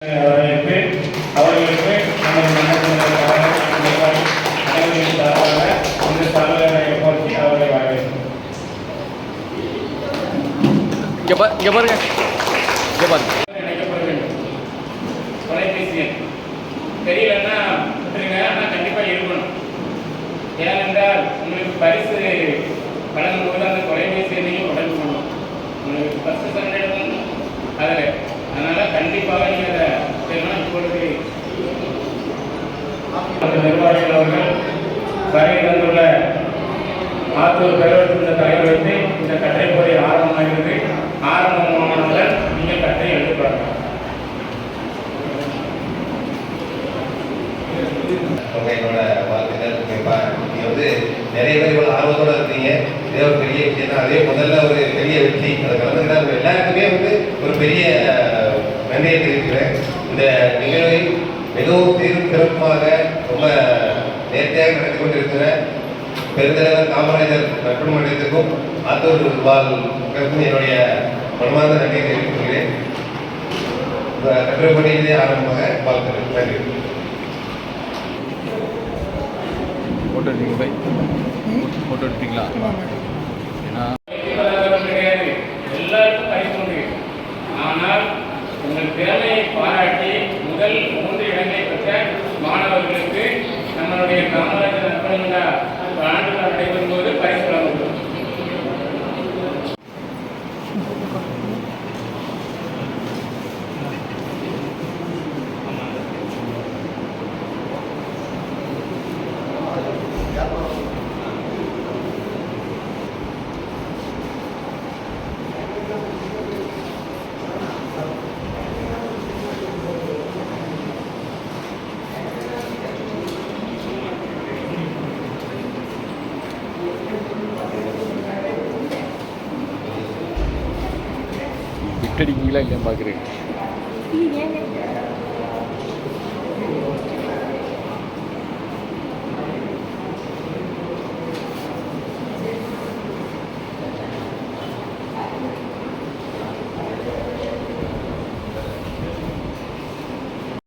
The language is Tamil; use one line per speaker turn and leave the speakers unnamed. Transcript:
வரவேற்பு அவர்களுக்கு நமது மன்னத்தினருக்காக அனைவரின் சார்பாக இந்த தலைவரை போற்றி அவர்களை வரவேற்பு. இணைக்கப்பட வேண்டும். தொலைபேசி எண் தெரியலன்னா விட்டுருங்க, ஆனால் கண்டிப்பாக இருக்கணும். ஏனென்றால் உங்களுக்கு பரிசு வழங்கும் போது அந்த தொலைபேசி எண்ணையும் உடல் பண்ணணும். உங்களுக்கு ஃபஸ்ட்டு ஸ்டாண்டர்ட் அதில் அதனால் கண்டிப்பாக நீங்கள் அதை செய்யணும். இப்பொழுது அந்த நிர்வாகிகள் அவர்கள் வருகை தந்துள்ள ஆத்தூர் பெருவெடுத்த தலைவர் வைத்து இந்த கட்டளை போதை ஆரம்பமாகிறது. ஆரம்பமானவுடன் நீங்கள் கட்டளை எடுத்துப்பாங்க.
என்னோட வாழ்க்கைகள் நீங்கள் நிறைய பேர் இவ்வளோ ஆர்வத்தோடு இருக்கீங்க. இதே ஒரு பெரிய விஷயம் தான். அதே முதல்ல ஒரு பெரிய வெற்றி அதை கலந்துக்கிட்ட எல்லாருக்குமே ஒரு பெரிய நன்றியை தெரிவிக்கிறேன். இந்த நிகழ்வை மிகவும் சிறப்பாக ரொம்ப நேர்த்தியாக நடத்தி கொண்டிருக்கிற பெருந்தலைவர் காமராஜர் நட்பு மன்றத்திற்கும் ஆத்தூர் வாழ்க்கும் என்னுடைய மனமார்ந்த நன்றியை தெரிவித்துக்கிறேன். கட்டுரை பணியிலே ஆரம்பமாக வாழ்த்துறேன். நன்றி.
ஃபோட்டோ எடுத்தீங்க பை ஃபோட்டோ எடுத்தீங்களா? ஏன்னா
கிடையாது, எல்லாருக்கும் பரிசு உண்டு. ஆனால் உங்கள் திறமையை பாராட்டி முதல் 3 இடங்களை பெற்ற மாணவர்களுக்கு நம்மளுடைய காமராஜர் நட்பு ஆண்டுகள் நடைபெறும் போது பரிசு வழங்கப்படும்.
விட்டடிக்கீங்களா இல்லையா பார்க்குறேன்.